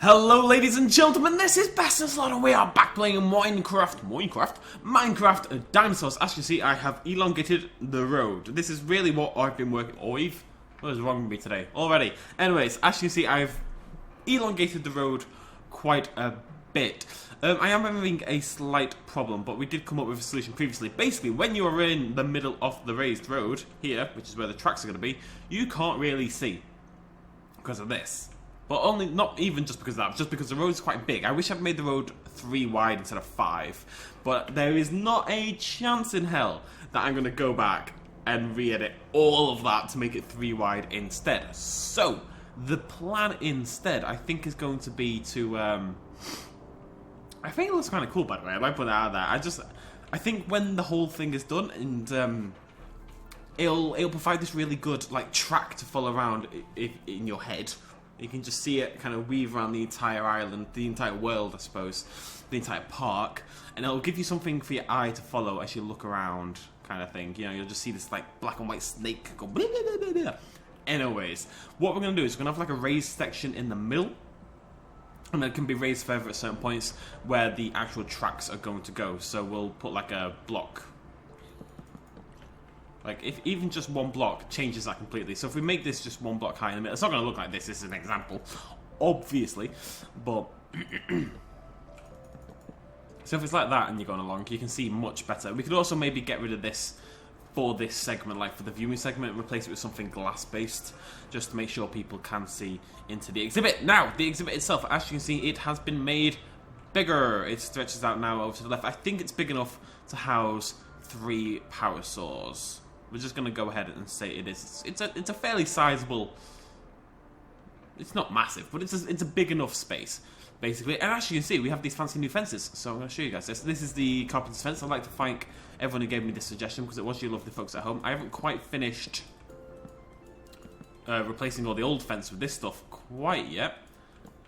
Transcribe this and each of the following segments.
Hello ladies and gentlemen, this is BestInSlot and we are back playing Minecraft Dinosaurs. As you see, I have elongated the road. This is really what I've been working on. What is wrong with me today? Already. Anyways, as you see, I've elongated the road quite a bit. I am having a slight problem, but we did come up with a solution previously. Basically, when you are in the middle of the raised road, here, which is where the tracks are going to be, you can't really see because of this. But only, not even just because of that, just because the road is quite big. I wish I'd made the road 3 wide instead of 5. But there is not a chance in hell that I'm going to go back and re-edit all of that to make it 3 wide instead. So, the plan instead, I think, is going to be to, I think it looks kind of cool, by the way. I might put that out there. I think when the whole thing is done, and it'll provide this really good, like, track to follow around in your head. You can just see it kind of weave around the entire island, the entire world, I suppose, the entire park, and it'll give you something for your eye to follow as you look around, kind of thing. You know, you'll just see this like black and white snake go blah, blah, blah, blah. Anyways, what we're gonna do is we're gonna have like a raised section in the middle, and it can be raised further at certain points where the actual tracks are going to go. So we'll put like a block. Like, if even just one block changes that completely. So if we make this just one block high in the middle, it's not going to look like this. This is an example, obviously. But so if it's like that and you're going along, you can see much better. We could also maybe get rid of this for this segment, like for the viewing segment, and replace it with something glass-based, just to make sure people can see into the exhibit. Now, the exhibit itself, as you can see, it has been made bigger. It stretches out now over to the left. I think it's big enough to house 3 parasaurs. We're just going to go ahead and say it is. It's a fairly sizable. It's not massive, but it's a big enough space, basically. And as you can see, we have these fancy new fences. So I'm going to show you guys this. This is the carpenter's fence. I'd like to thank everyone who gave me this suggestion because it was you lovely folks at home. I haven't quite finished replacing all the old fence with this stuff quite yet,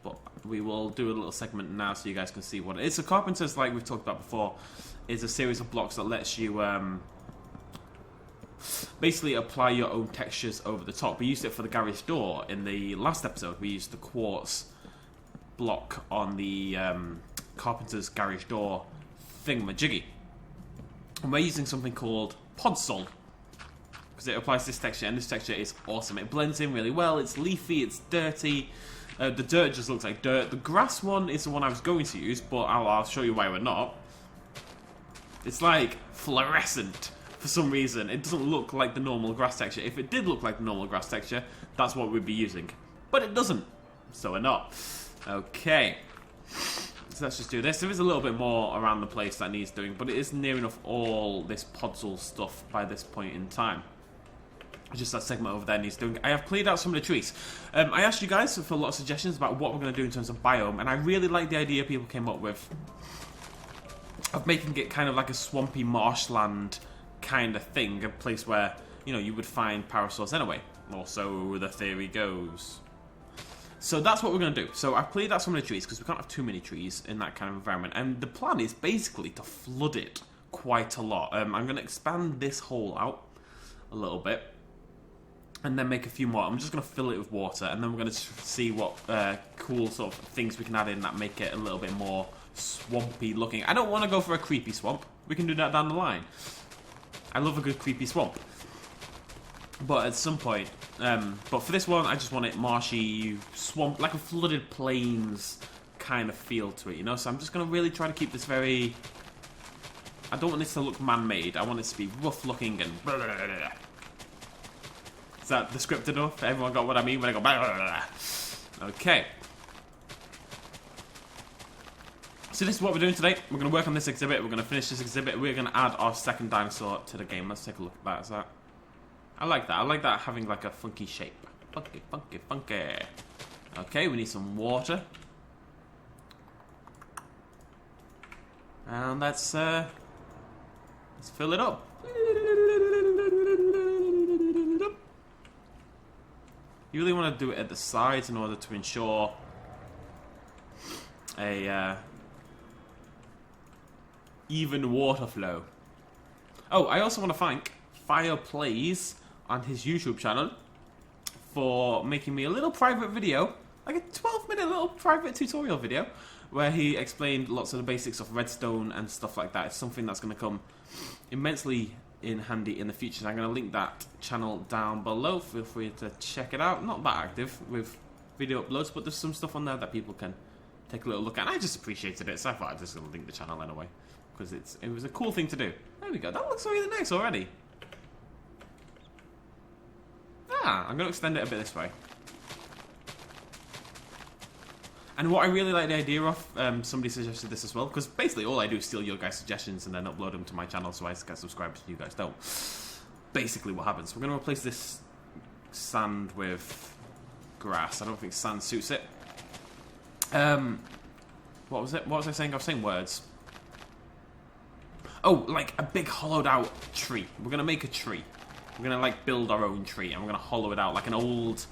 but we will do a little segment now so you guys can see what it is. So carpenter's, like we've talked about before, is a series of blocks that lets you basically apply your own textures over the top. We used it for the garage door in the last episode. We used the quartz block on the carpenter's garage door thingamajiggy. And we're using something called Podsol because it applies this texture, and this texture is awesome. It blends in really well. It's leafy, it's dirty. The dirt just looks like dirt. The grass one is the one I was going to use, but I'll show you why we're not. It's like fluorescent. For some reason, it doesn't look like the normal grass texture. If it did look like the normal grass texture, that's what we'd be using. But it doesn't, so we're not. Okay. So let's just do this. There is a little bit more around the place that needs doing, but it is near enough all this podzol stuff by this point in time. Just that segment over there needs doing. I have cleared out some of the trees. I asked you guys for a lot of suggestions about what we're going to do in terms of biome, and I really like the idea people came up with of making it kind of like a swampy marshland kind of thing, a place where, you know, you would find parasaurs anyway, or so the theory goes. So that's what we're going to do. So I've cleared out some of the trees because we can't have too many trees in that kind of environment, and the plan is basically to flood it quite a lot. I'm going to expand this hole out a little bit and then make a few more. I'm just going to fill it with water, and then we're going to see what cool sort of things we can add in that make it a little bit more swampy looking. I don't want to go for a creepy swamp. We can do that down the line. I love a good creepy swamp, but at some point, but for this one, I just want it marshy, swamp, like a flooded plains kind of feel to it, you know. So I'm just gonna really try to keep this very. I don't want this to look man-made. I want it to be rough-looking and. Blah, blah, blah, blah. Is that descriptive enough? Everyone got what I mean when I go. Blah, blah, blah, blah. Okay. So this is what we're doing today. We're going to work on this exhibit. We're going to finish this exhibit. We're going to add our second dinosaur to the game. Let's take a look at that. Is that? I like that. I like that having like a funky shape. Funky, funky, funky. Okay, we need some water. And let's fill it up. You really want to do it at the sides in order to ensure a even water flow. Oh, I also want to thank Fireplays on his YouTube channel for making me a little private video like a 12-minute little private tutorial video where he explained lots of the basics of redstone and stuff like that. It's something that's going to come immensely in handy in the future. So I'm going to link that channel down below. Feel free to check it out. Not that active with video uploads, but there's some stuff on there that people can take a little look at. And I just appreciated it, so I thought I'd just going to link the channel anyway, because it was a cool thing to do. There we go. That looks really nice already. I'm going to extend it a bit this way. And what I really like the idea of, somebody suggested this as well, because basically all I do is steal your guys' suggestions and then upload them to my channel so I get subscribers and you guys don't. Basically what happens. We're going to replace this sand with grass. I don't think sand suits it. What was it? What was I saying? I was saying words. Oh, like a big hollowed out tree. We're going to make a tree. We're going to like build our own tree and we're going to hollow it out like an old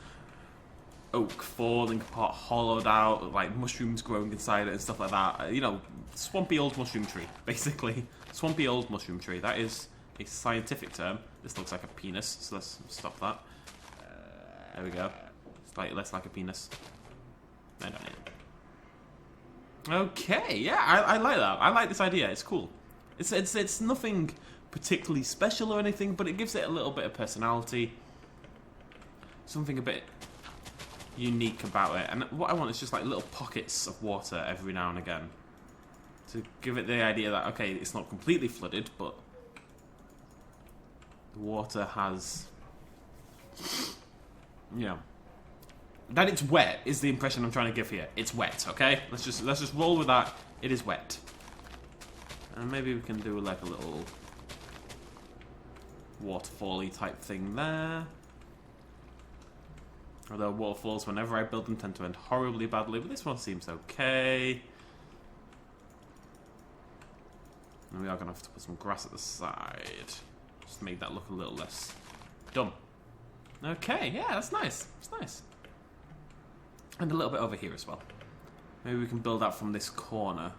oak falling apart, hollowed out, like mushrooms growing inside it and stuff like that. You know, swampy old mushroom tree, basically. Swampy old mushroom tree. That is a scientific term. This looks like a penis, so let's stop that. There we go. Slightly less like a penis. I don't need it. Okay, yeah, I like that. I like this idea. It's cool. It's nothing particularly special or anything, but it gives it a little bit of personality. Something a bit unique about it. And what I want is just like little pockets of water every now and again to give it the idea that, okay, it's not completely flooded, but the water has, you know, that it's wet is the impression I'm trying to give here. It's wet, okay? Let's just roll with that. It is wet. And maybe we can do like a little waterfall-y type thing there. Although waterfalls, whenever I build them, tend to end horribly badly, but this one seems okay. And we are going to have to put some grass at the side. Just to make that look a little less dumb. Okay, yeah, that's nice. It's nice. And a little bit over here as well. Maybe we can build out from this corner.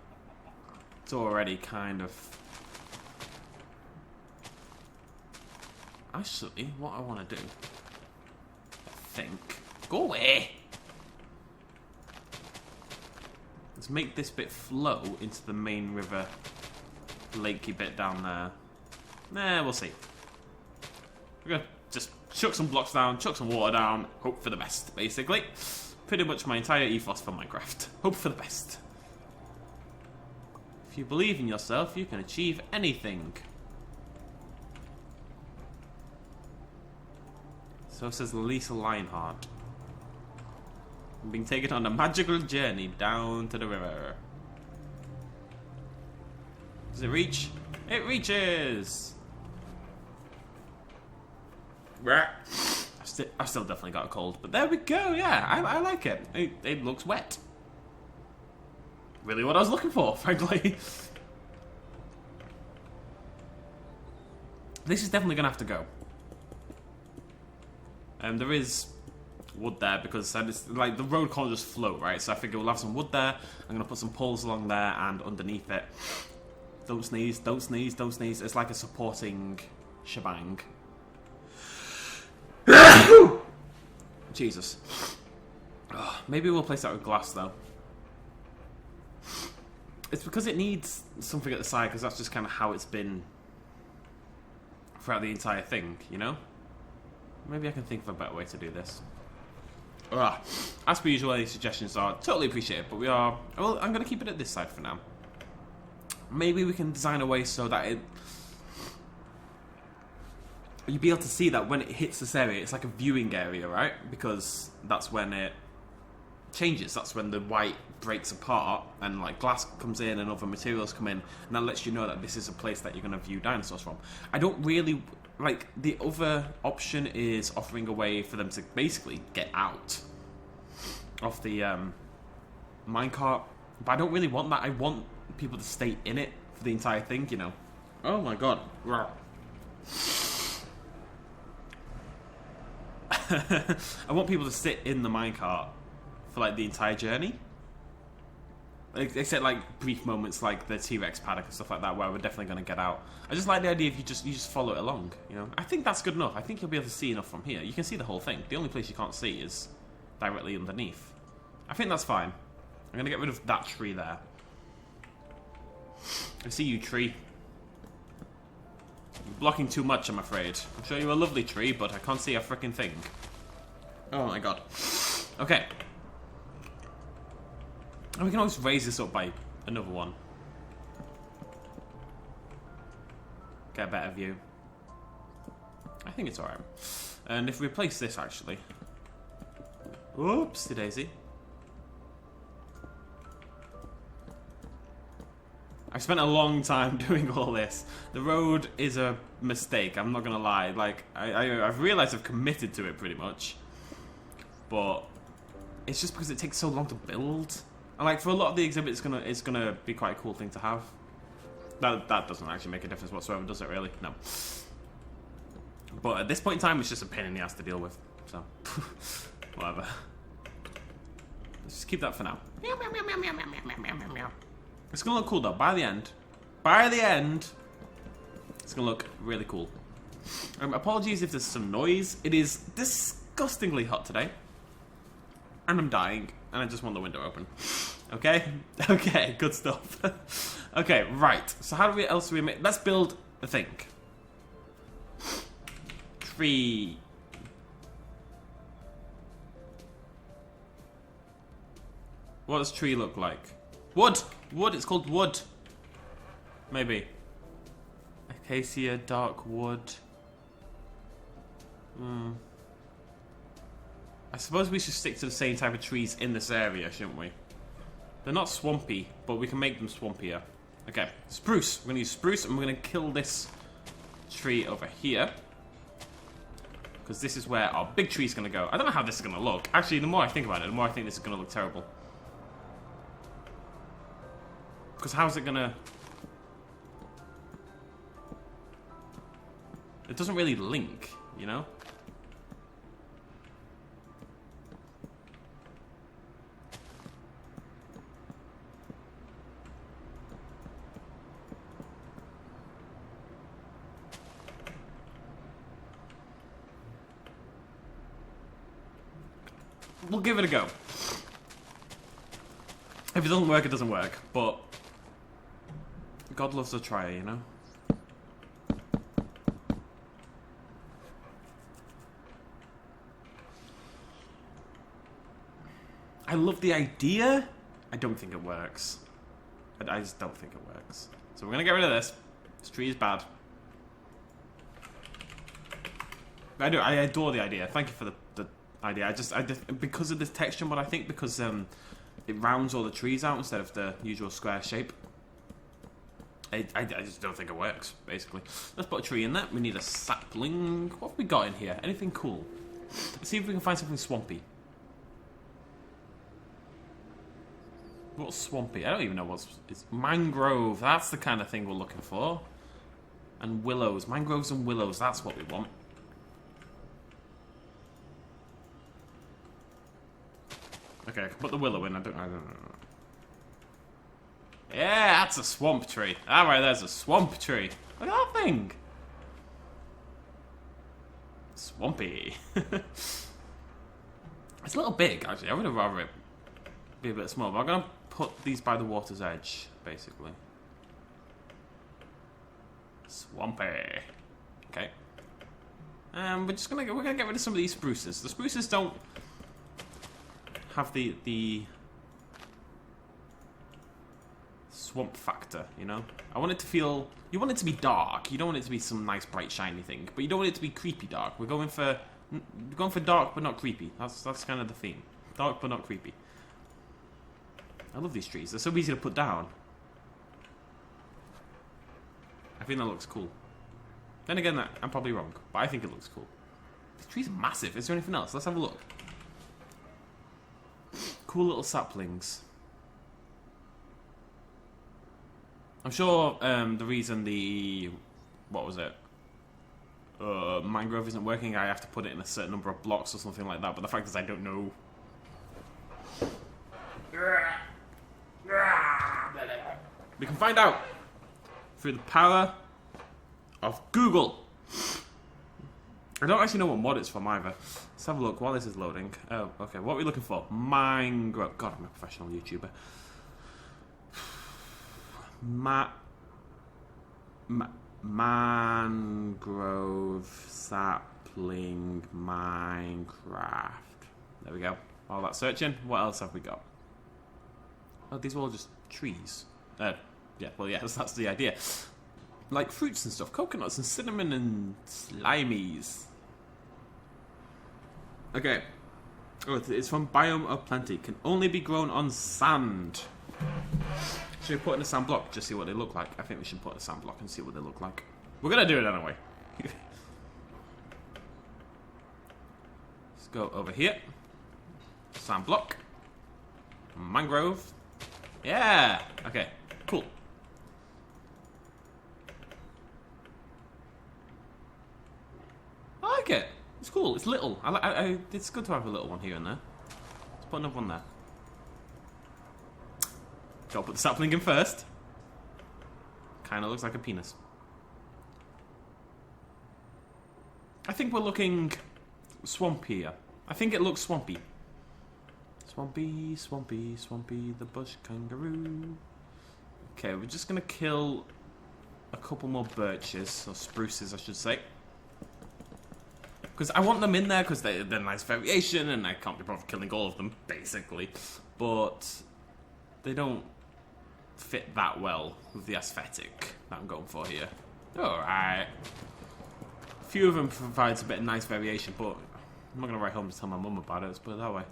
It's already kind of... Actually, what I want to do... Go away. Let's make this bit flow into the main river, lakey bit down there. Nah, we'll see. We're gonna just chuck some blocks down, chuck some water down, hope for the best, basically. Pretty much my entire ethos for Minecraft. Hope for the best. If you believe in yourself, you can achieve anything. So says Lisa Lionheart. I'm being taken on a magical journey down to the river. Does it reach? It reaches! I've still definitely got a cold, but there we go, yeah, I like it. It looks wet. Really what I was looking for, frankly. This is definitely going to have to go. There is wood there because it's, like, the road can't just float, right? So I figure we'll have some wood there. I'm going to put some poles along there and underneath it. Don't sneeze, don't sneeze, don't sneeze. It's like a supporting shebang. Jesus. Oh, maybe we'll place that with glass, though. It's because it needs something at the side, because that's just kind of how it's been throughout the entire thing, you know? Maybe I can think of a better way to do this. As per usual, any suggestions are totally appreciated, but well, I'm going to keep it at this side for now. Maybe we can design a way so that you'll be able to see that when it hits this area, it's like a viewing area, right? Because that's when it changes. That's when the white breaks apart and like glass comes in and other materials come in, and that lets you know that this is a place that you're going to view dinosaurs from. I don't really... Like, the other option is offering a way for them to basically get out of the minecart. But I don't really want that. I want people to stay in it for the entire thing, you know. Oh my god. I want people to sit in the minecart for, like, the entire journey. Except like brief moments like the T-Rex paddock and stuff like that where we're definitely going to get out. I just like the idea if you just follow it along, you know. I think that's good enough. I think you'll be able to see enough from here. You can see the whole thing. The only place you can't see is directly underneath. I think that's fine. I'm gonna get rid of that tree there. I see you, tree. You're blocking too much, I'm afraid. I'm sure you're a lovely tree, but I can't see a freaking thing. Oh my god. Okay. And we can always raise this up by another one. Get a better view. I think it's alright. And if we replace this, actually. Whoopsie daisy. I've spent a long time doing all this. The road is a mistake, I'm not gonna lie. Like, I've realised I've committed to it pretty much. But it's just because it takes so long to build. And like, for a lot of the exhibits, it's gonna be quite a cool thing to have. That doesn't actually make a difference whatsoever, does it really? No. But at this point in time, it's just a pain in the ass to deal with. So, whatever. Let's just keep that for now. It's gonna look cool though. By the end, it's gonna look really cool. Apologies if there's some noise. It is disgustingly hot today, and I'm dying, and I just want the window open. Okay, okay, good stuff. Okay, right. So how else do we make? Let's build a thing. Tree. What does tree look like? Wood! Wood, it's called wood. Maybe. Acacia, dark wood. I suppose we should stick to the same type of trees in this area, shouldn't we? They're not swampy, but we can make them swampier. Okay, spruce. We're going to use spruce, and we're going to kill this tree over here. Because this is where our big tree is going to go. I don't know how this is going to look. Actually, the more I think about it, the more I think this is going to look terrible. Because how's it going to... It doesn't really link, you know? We'll give it a go. If it doesn't work, it doesn't work. But God loves a trier, you know? I love the idea. I don't think it works. I just don't think it works. So we're gonna get rid of this. This tree is bad. I adore the idea. Thank you for the idea. I just because of this texture mod, I think because it rounds all the trees out instead of the usual square shape. I just don't think it works, basically. Let's put a tree in there. We need a sapling. What have we got in here? Anything cool? Let's see if we can find something swampy. What's swampy? I don't even know what's... It's mangrove. That's the kind of thing we're looking for. And willows. Mangroves and willows. That's what we want. Okay, I can put the willow in. I don't know. Yeah, that's a swamp tree. Alright, there's a swamp tree. Look at that thing. Swampy. It's a little big, actually. I would have rather it be a bit smaller. But I'm going to put these by the water's edge, basically. Swampy. Okay. We're gonna get rid of some of these spruces. The spruces don't have the swamp factor, you know? I want it to feel... You want it to be dark. You don't want it to be some nice, bright, shiny thing. But you don't want it to be creepy dark. We're going for dark, but not creepy. That's kind of the theme. Dark, but not creepy. I love these trees. They're so easy to put down. I think that looks cool. Then again, I'm probably wrong. But I think it looks cool. This tree's massive. Is there anything else? Let's have a look. Cool little saplings. I'm sure the reason what was it? Mangrove isn't working, I have to put it in a certain number of blocks or something like that, but the fact is I don't know. We can find out through the power of Google. I don't actually know what mod it's from either. Let's have a look while this is loading. Oh, okay. What are we looking for? Mangrove. God, I'm a professional YouTuber. Mangrove sapling Minecraft. There we go. All that searching. What else have we got? Oh, these are all just trees. Yeah, well, yes, that's the idea. Like fruits and stuff. Coconuts and cinnamon and slimies. Okay. Oh, it's from Biome of Plenty. Can only be grown on sand. Should we put in a sand block? Just see what they look like. I think we should put a sand block and see what they look like. We're going to do it anyway. Let's go over here. Sand block. Mangrove. Yeah. Okay. Cool. I like it. It's cool. It's little. It's good to have a little one here and there. Let's put another one there. Gotta put the sapling in first. Kinda looks like a penis. I think we're looking swampier. I think it looks swampy. Swampy, swampy, swampy, the bush kangaroo. Okay, we're just gonna kill a couple more birches, or spruces I should say. Because I want them in there because they're nice variation and I can't be bothered killing all of them, basically. But they don't fit that well with the aesthetic that I'm going for here. Alright. A few of them provides a bit of nice variation, but I'm not going to write home to tell my mum about it, let's put it that way.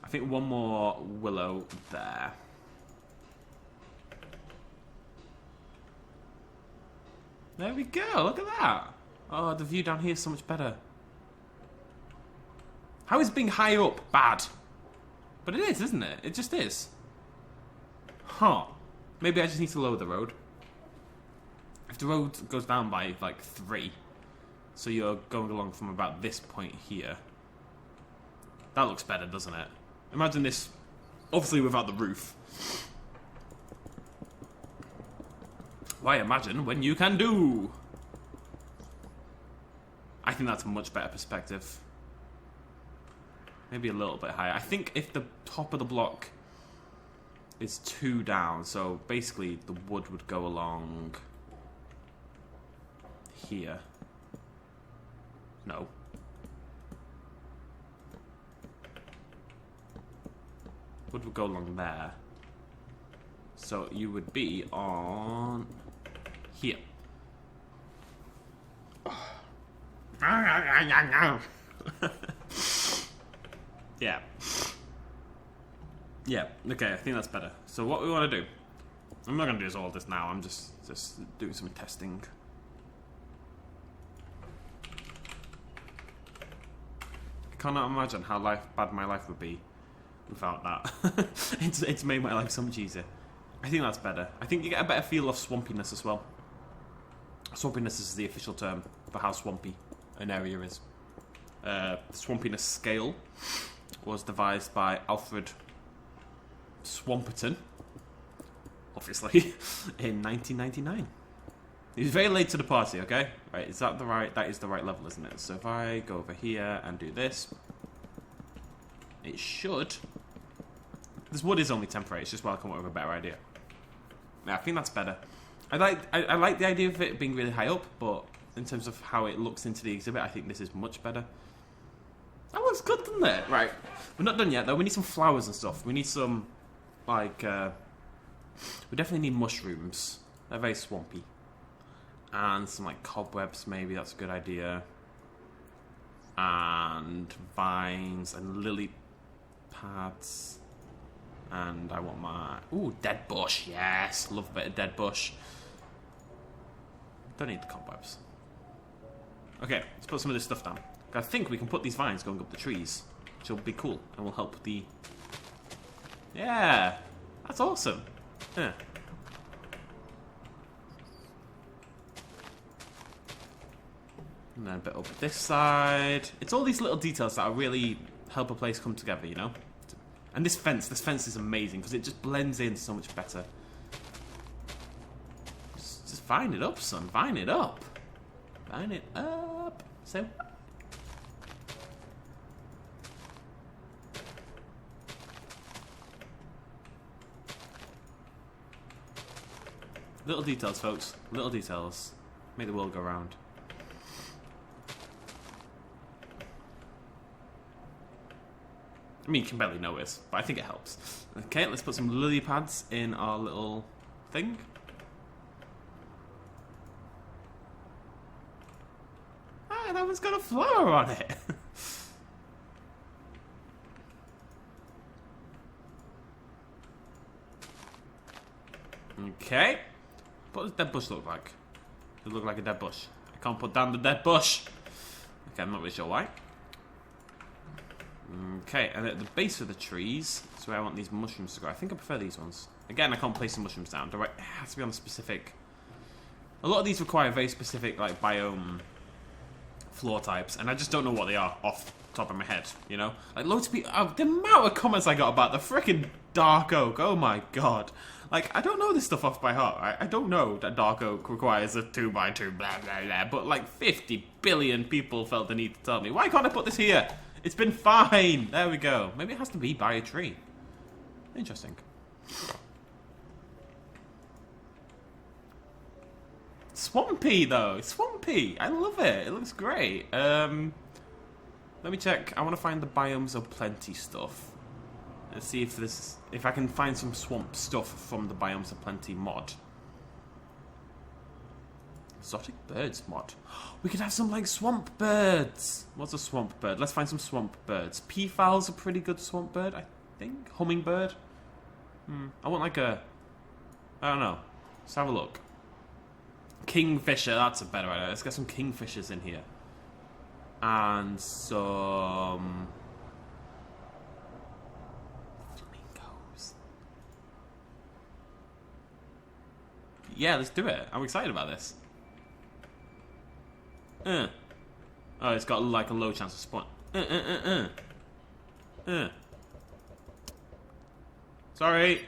I think one more willow there. There we go, look at that. Oh, the view down here is so much better. How is being high up bad? But it is, isn't it? It just is. Huh. Maybe I just need to lower the road. If the road goes down by, like, 3, so you're going along from about this point here. That looks better, doesn't it? Imagine this, obviously without the roof. Why imagine when you can do? I think that's a much better perspective. Maybe a little bit higher. I think if the top of the block is 2 down, so basically the wood would go along here. No. Wood would go along there. So you would be on here. Yeah. Yeah, okay, I think that's better. So what we want to do, I'm not going to do all this now, I'm just doing some testing. I cannot imagine how bad my life would be without that. It's made my life so much easier. I think that's better. I think you get a better feel of swampiness as well. Swampiness is the official term for how swampy an area is. The swampiness scale was devised by Alfred Swamperton, obviously, in 1999. He was very late to the party, okay? Right, is that the right... That is the right level, isn't it? So if I go over here and do this, it should... This wood is only temporary, it's just while I come up with a better idea. Yeah, I think that's better. I like the idea of it being really high up, but in terms of how it looks into the exhibit, I think this is much better. That looks good, doesn't it? Right, we're not done yet though. We need some flowers and stuff. We need some, like, we definitely need mushrooms. They're very swampy. And some, like, cobwebs, maybe. That's a good idea. And vines and lily pads. And I want my... Ooh, dead bush. Yes, love a bit of dead bush. Don't need the cobwebs. Okay, let's put some of this stuff down. I think we can put these vines going up the trees, which will be cool and will help the... Yeah, that's awesome. Yeah. And then a bit over this side. It's all these little details that really help a place come together, you know? And this fence is amazing because it just blends in so much better. Just Just vine it up, son. Vine it up. Vine it up. So. Little details, folks. Little details. Make the world go round. I mean, you can barely notice, but I think it helps. Okay, let's put some lily pads in our little thing. Ah, that one's got a flower on it. Okay. What does dead bush look like? Does it look like a dead bush? I can't put down the dead bush. Okay, I'm not really sure why. Okay, and at the base of the trees, that's where I want these mushrooms to go. I think I prefer these ones. Again, I can't place the mushrooms down. It has to be on a specific... A lot of these require very specific, like, biome floor types, and I just don't know what they are off the top of my head, you know? Like, loads of people... the amount of comments I got about the freaking dark oak, oh my god. Like, I don't know this stuff off by heart, right? I don't know that dark oak requires a 2x2, blah, blah, blah, but like 50 billion people felt the need to tell me. Why can't I put this here? It's been fine. There we go. Maybe it has to be by a tree. Interesting. Swampy, though. Swampy. I love it. It looks great. Let me check. I want to find the biomes of plenty stuff. Let's see if I can find some swamp stuff from the Biomes of Plenty mod. Exotic birds mod. We could have some like swamp birds. What's a swamp bird? Let's find some swamp birds. Peafowl's a pretty good swamp bird, I think. Hummingbird. I want like a... I don't know. Let's have a look. Kingfisher, that's a better idea. Let's get some kingfishers in here. And some... Yeah, let's do it. I'm excited about this. Oh, it's got like a low chance of spawn. Sorry.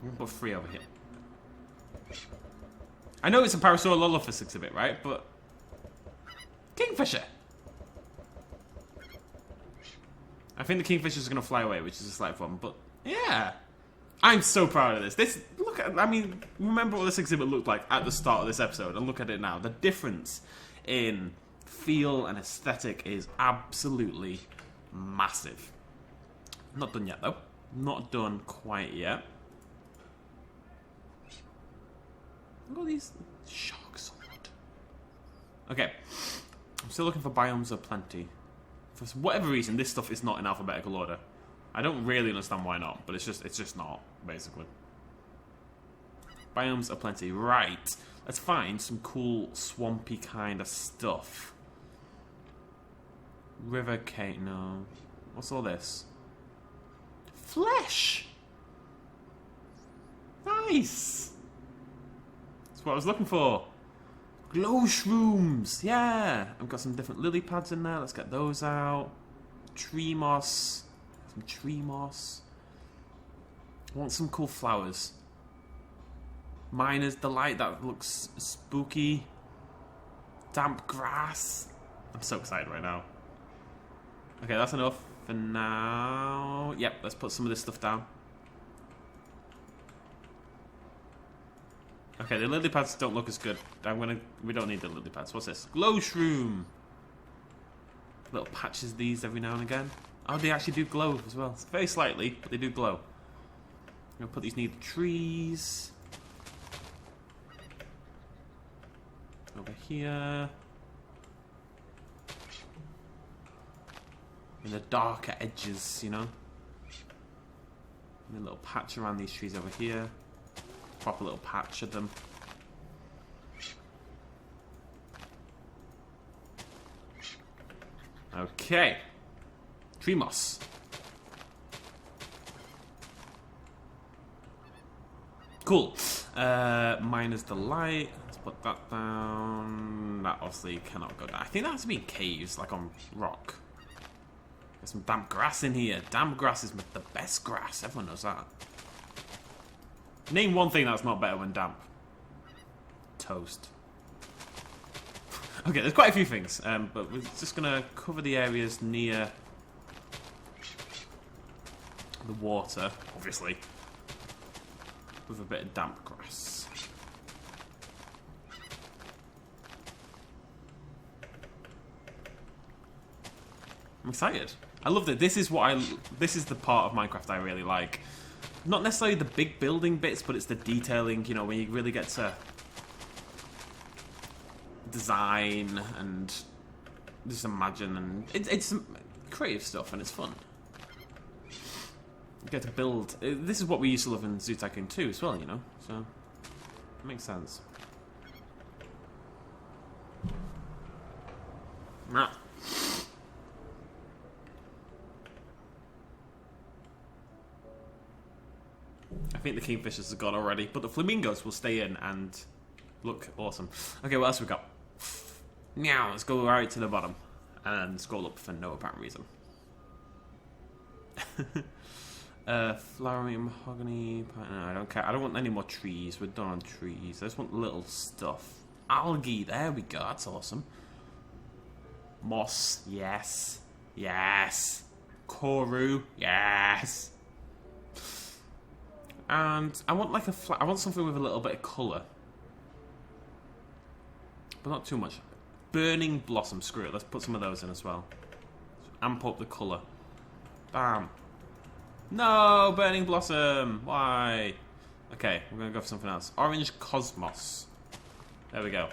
I'm gonna put 3 over here. I know it's a Parasaur Lolophus exhibit, right? But... Kingfisher! I think the kingfishers are going to fly away, which is a slight problem, but... Yeah! I'm so proud of this. Look at... I mean, remember what this exhibit looked like at the start of this episode, and look at it now. The difference in feel and aesthetic is absolutely massive. Not done yet, though. Not done quite yet. Look at all these sharks. Okay, I'm still looking for biomes of plenty. For whatever reason, this stuff is not in alphabetical order. I don't really understand why not, but it's just not, basically. Biomes of plenty. Right. Let's find some cool swampy kind of stuff. River cake. No. What's all this? Flesh. Nice. That's what I was looking for. Glow shrooms. Yeah. I've got some different lily pads in there. Let's get those out. Tree moss. Some tree moss. I want some cool flowers. Miner's Delight. That looks spooky. Damp grass. I'm so excited right now. Okay, that's enough for now. Yep, let's put some of this stuff down. Okay, the lily pads don't look as good. We don't need the lily pads. What's this? Glow shroom. Little patches of these every now and again. Oh, they actually do glow as well. It's very slightly, but they do glow. I'm gonna put these near the trees. Over here. In the darker edges, you know. And a little patch around these trees over here. Proper little patch of them. Okay. Tree moss. Cool. Miner's Delight. Let's put that down. That obviously cannot go down. I think that has to be in caves, like on rock. There's some damp grass in here. Damp grass is the best grass. Everyone knows that. Name one thing that's not better when damp. Toast. Okay, there's quite a few things, but we're just going to cover the areas near the water, obviously, with a bit of damp grass. I'm excited. I love that. This is the part of Minecraft I really like. Not necessarily the big building bits, but it's the detailing, you know, when you really get to design and just imagine, and it's creative stuff and it's fun. You get to build. This is what we used to love in Zoo Tycoon 2 as well, you know, so it makes sense. Nah. I think the kingfishers are gone already, but the flamingos will stay in and look awesome. Okay, what else we got? Now let's go right to the bottom and scroll up for no apparent reason. Flowering mahogany. No, I don't care. I don't want any more trees. We're done on trees. I just want little stuff. Algae. There we go. That's awesome. Moss. Yes. Yes. Koru. Yes. And I want like I want something with a little bit of colour, but not too much. Burning blossom. Screw it. Let's put some of those in as well. Amp up the colour. Bam. No, burning blossom. Why? Okay, we're gonna go for something else. Orange cosmos. There we go.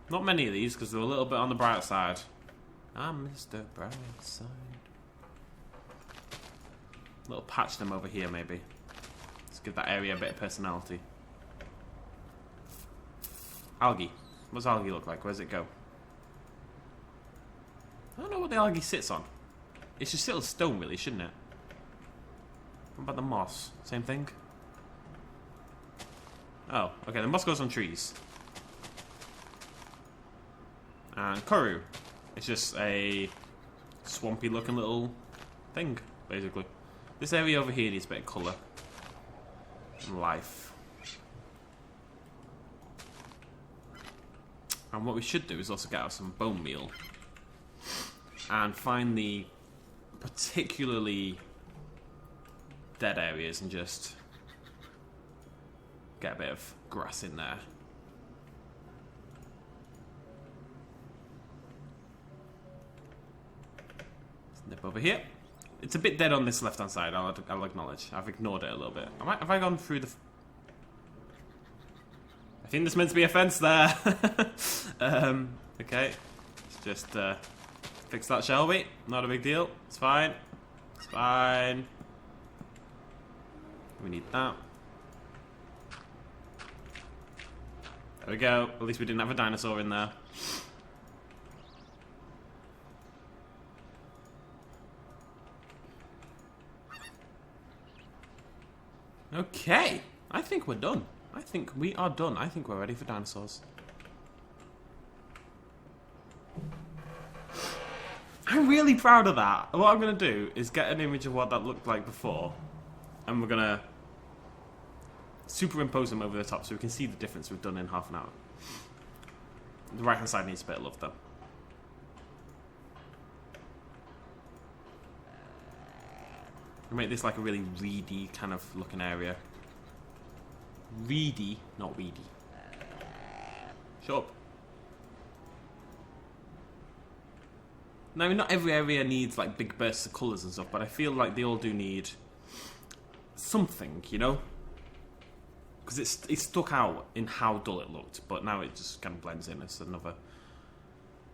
Not many of these because they're a little bit on the bright side. I'm Mr. Brightside. Little patch them over here, maybe. Let's give that area a bit of personality. Algae. What does algae look like? Where does it go? I don't know what the algae sits on. It should sit on stone, really, shouldn't it? What about the moss? Same thing? Oh, okay. The moss goes on trees. And Koru. It's just a swampy-looking little thing, basically. This area over here needs a bit of colour and life. And what we should do is also get out some bone meal and find the particularly dead areas and just get a bit of grass in there. Nip over here. It's a bit dead on this left-hand side, I'll acknowledge. I've ignored it a little bit. Have I gone through the... I think there's meant to be a fence there. Okay. Let's just fix that, shall we? Not a big deal. It's fine. It's fine. We need that. There we go. At least we didn't have a dinosaur in there. Okay, I think we're done. I think we are done. I think we're ready for dinosaurs. I'm really proud of that. What I'm going to do is get an image of what that looked like before, and we're going to superimpose them over the top so we can see the difference we've done in half an hour. The right hand side needs a bit of love though. We'll make this like a really reedy kind of looking area. Reedy, not weedy. Shut up. Now, I mean, not every area needs like big bursts of colours and stuff, but I feel like they all do need something, you know? Because it stuck out in how dull it looked, but now it just kind of blends in as another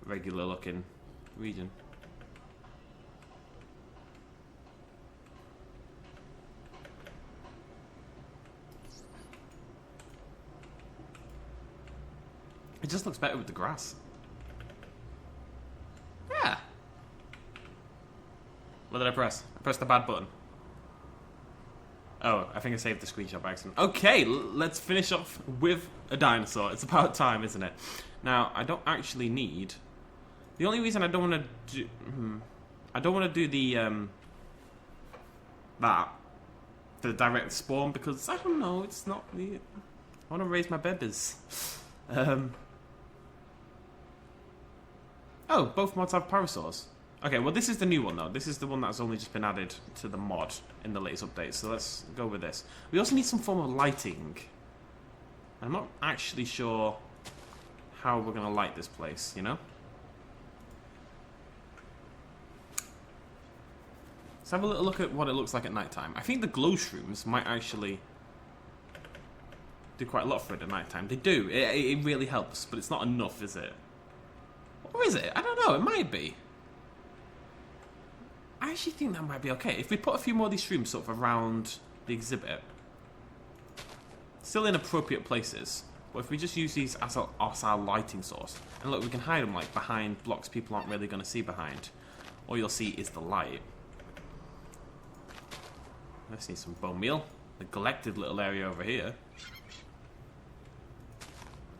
regular looking region. It just looks better with the grass. Yeah. What did I press? I pressed the bad button. Oh, I think I saved the screenshot by accident. Okay, let's finish off with a dinosaur. It's about time, isn't it? Now, I don't actually need... The only reason I don't want to do... I don't want to do the... the direct spawn, because, I don't know, it's not... I want to raise my babies. Oh, both mods have parasaurs. Okay, well this is the new one though. This is the one that's only just been added to the mod in the latest update. So let's go with this. We also need some form of lighting. I'm not actually sure how we're going to light this place, you know? Let's have a little look at what it looks like at night time. I think the glow shrooms might actually do quite a lot for it at night time. They do. It really helps, but it's not enough, is it? Or is it? I don't know. It might be. I actually think that might be okay. If we put a few more of these shrooms sort of around the exhibit, still in appropriate places, but if we just use these as our lighting source, and look, we can hide them like behind blocks people aren't really going to see behind. All you'll see is the light. Let's need some bone meal. Neglected little area over here.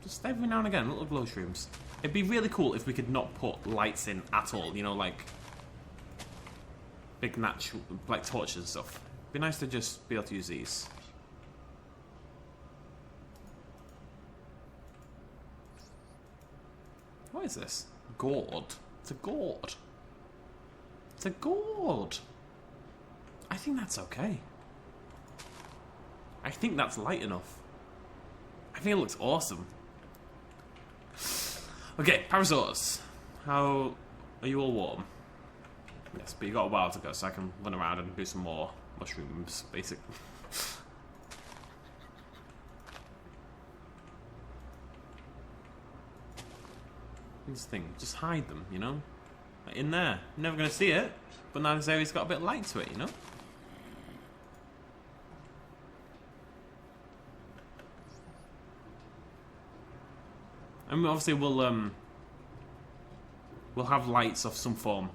Just every now and again, little glow shrooms. It'd be really cool if we could not put lights in at all, you know, like big natural, like torches and stuff. It'd be nice to just be able to use these. What is this? Gourd. It's a gourd. It's a gourd. I think that's okay. I think that's light enough. I think it looks awesome. Okay, parasaurs. How are you all warm? Yes, but you got a while to go, so I can run around and do some more mushrooms, basically. This thing, just hide them, you know? Like in there. You're never going to see it, but now this area's got a bit of light to it, you know? And obviously we'll have lights of some form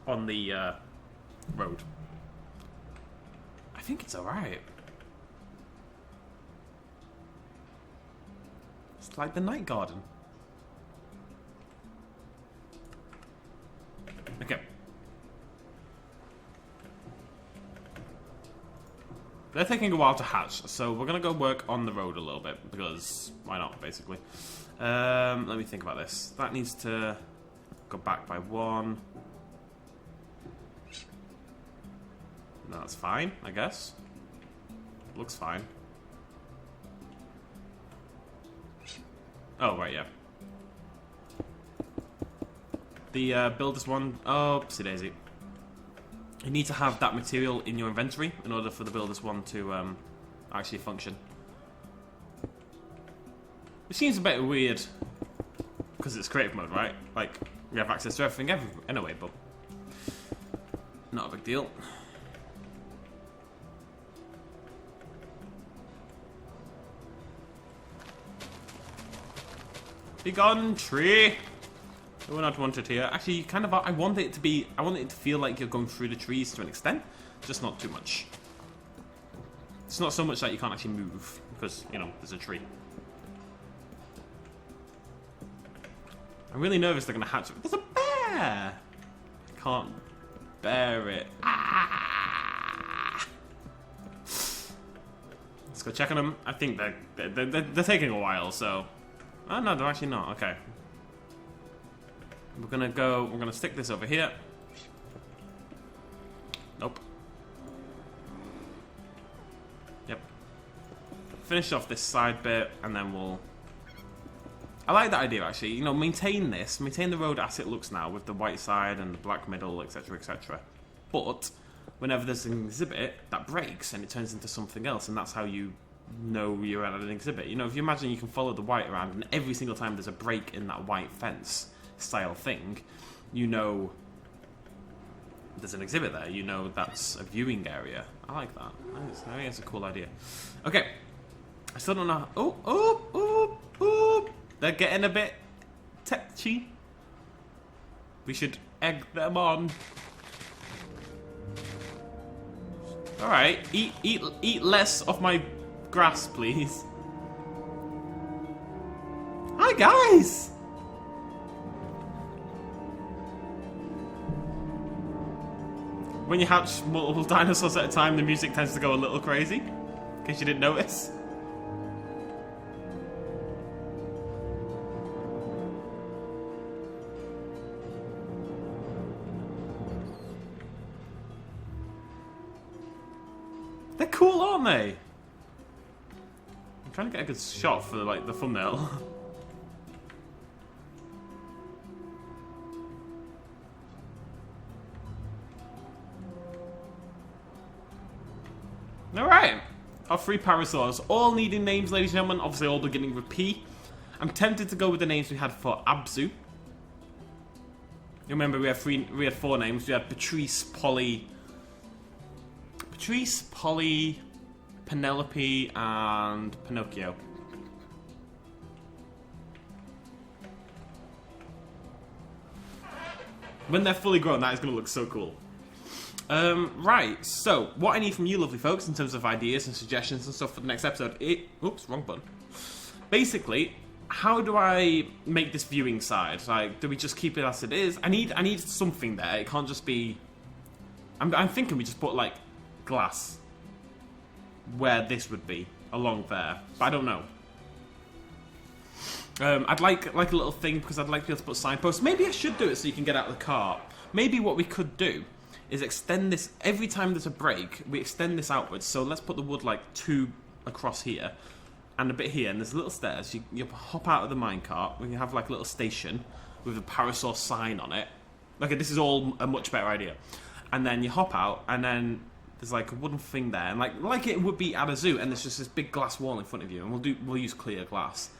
on the road. I think it's alright. It's like the night garden. Okay. They're taking a while to hatch, so we're gonna go work on the road a little bit, because why not, basically. Let me think about this. That needs to go back by 1. No, that's fine, I guess. Looks fine. Oh, right, yeah. The builder's one... Oh, oopsie daisy. You need to have that material in your inventory in order for the builder's one to actually function. It seems a bit weird because it's creative mode, right? Like, we have access to everything anyway, but not a big deal. Be gone, tree! We're not wanted here. Actually, kind of. I want it to feel like you're going through the trees to an extent, just not too much. It's not so much that you can't actually move because, you know, there's a tree. I'm really nervous they're gonna hatch. There's a bear. I can't bear it. Ah! Let's go check on them. I think they're taking a while. So, oh no, they're actually not. Okay. We're gonna stick this over here. Nope. Yep. Finish off this side bit, and then we'll... I like that idea, actually. You know, maintain the road as it looks now, with the white side and the black middle, etc, etc. But, whenever there's an exhibit, that breaks, and it turns into something else, and that's how you know you're at an exhibit. You know, if you imagine you can follow the white around, and every single time there's a break in that white fence style thing, you know there's an exhibit there. You know that's a viewing area. I like that. I think it's a cool idea. Okay, I still don't know. Oh! They're getting a bit tetchy. We should egg them on. Alright, eat less of my grass, please. Hi, guys! When you hatch multiple dinosaurs at a time, the music tends to go a little crazy. In case you didn't notice. They're cool, aren't they? I'm trying to get a good shot for like the thumbnail. Alright, our 3 parasaurs, all needing names, ladies and gentlemen, obviously all beginning with P. I'm tempted to go with the names we had for Abzu. You remember we had 4 names. We had Patrice, Polly, Penelope, and Pinocchio. When they're fully grown, that is going to look so cool. Right, so what I need from you lovely folks in terms of ideas and suggestions and stuff for the next episode, oops, wrong button. Basically, how do I make this viewing side? Like, do we just keep it as it is? I need something there. It can't just be... I'm thinking we just put, like, glass where this would be, along there. But I don't know. I'd like a little thing, because I'd like to be able to put signposts. Maybe I should do it so you can get out of the cart. Maybe what we could do is extend this, every time there's a break, we extend this outwards. So let's put the wood like 2 across here, and a bit here, and there's little stairs. You hop out of the minecart, we can have like a little station with a parasaur sign on it. Okay, this is all a much better idea. And then you hop out, and then there's like a wooden thing there, and like it would be at a zoo, and there's just this big glass wall in front of you, and we'll use clear glass.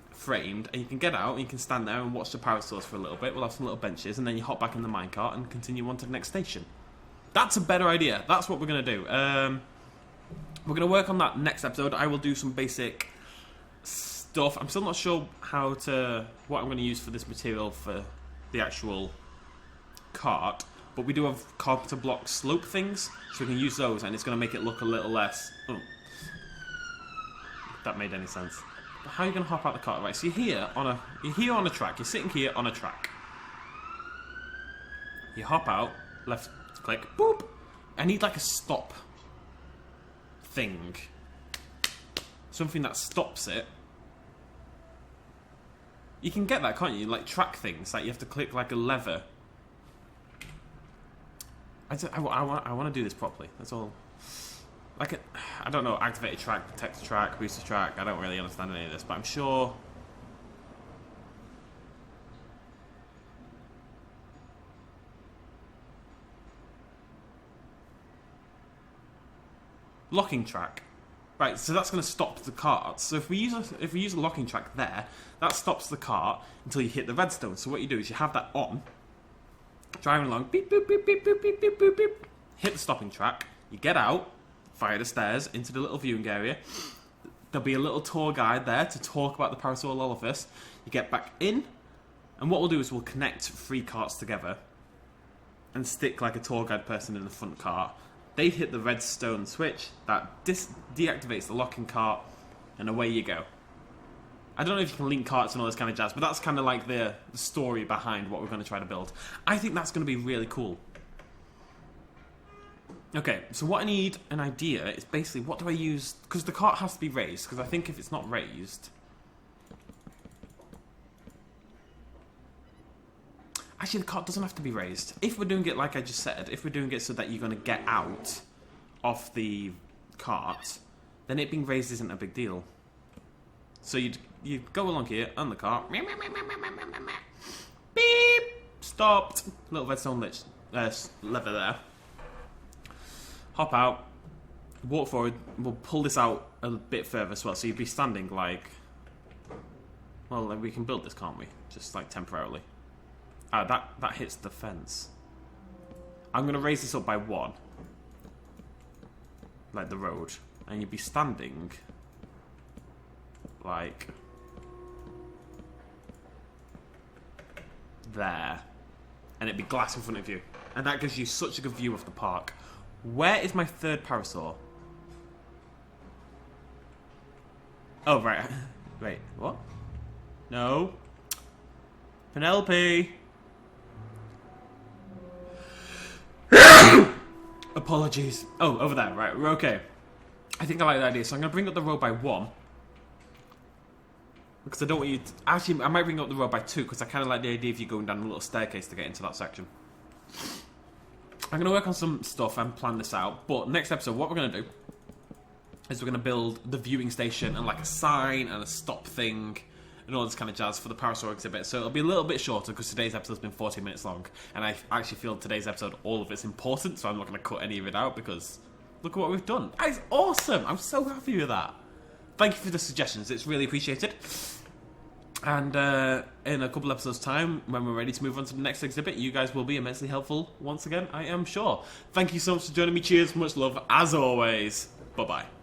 Framed, and you can get out and you can stand there and watch the parasaurs for a little bit. We'll have some little benches, and then you hop back in the minecart and continue on to the next station. That's a better idea. That's what we're going to do. We're going to work on that next episode. I will do some basic stuff. I'm still not sure what I'm going to use for this material for the actual cart, but we do have carpenter block slope things, so we can use those, and it's going to make it look a little less... Oh. If that made any sense. But how are you going to hop out the cart? Right, so you're here on a track. You're sitting here on a track. You hop out, left click, boop. I need like a stop thing. Something that stops it. You can get that, can't you? Like track things. Like you have to click like a lever. I want to do this properly. That's all. Like, I don't know, activated track, protected track, booster track. I don't really understand any of this, but I'm sure. Locking track. Right, so that's going to stop the cart. So if we use a locking track there, that stops the cart until you hit the redstone. So what you do is you have that on, driving along, beep, boop, beep, beep, boop, beep, beep, boop, beep, hit the stopping track, you get out, via the stairs into the little viewing area. There'll be a little tour guide there to talk about the parasaur lollivis. You get back in, and what we'll do is we'll connect 3 carts together and stick like a tour guide person in the front cart. They hit the redstone switch that deactivates the locking cart, and away you go. I don't know if you can link carts and all this kind of jazz, but that's kind of like the story behind what we're going to try to build. I think that's going to be really cool. Okay, so what I need an idea is basically what do I use, because the cart has to be raised, because I think if it's not raised... Actually, the cart doesn't have to be raised. If we're doing it like I just said, if we're doing it so that you're going to get out of the cart, then it being raised isn't a big deal. So you'd go along here on the cart. Beep! Stopped. Little redstone lever there. Hop out. Walk forward. We'll pull this out a bit further as well. So you'd be standing like... Well, we can build this, can't we? Just like temporarily. That hits the fence. I'm going to raise this up by 1. Like the road. And you'd be standing... like... there. And it'd be glass in front of you. And that gives you such a good view of the park. Where is my third parasaur? Oh, right. Wait, what? No. Penelope! Apologies. Oh, over there, right, we're okay. I think I like the idea, so I'm going to bring up the road by 1. Because I don't want you to... Actually, I might bring up the road by 2, because I kind of like the idea of you going down a little staircase to get into that section. I'm going to work on some stuff and plan this out, but next episode, what we're going to do is we're going to build the viewing station and like a sign and a stop thing and all this kind of jazz for the Parasaur exhibit. So it'll be a little bit shorter because today's episode's been 40 minutes long, and I actually feel today's episode, all of it's important, so I'm not going to cut any of it out because look at what we've done. That is awesome! I'm so happy with that. Thank you for the suggestions, it's really appreciated. And in a couple episodes' time, when we're ready to move on to the next exhibit, you guys will be immensely helpful once again, I am sure. Thank you so much for joining me. Cheers, much love, as always. Bye-bye.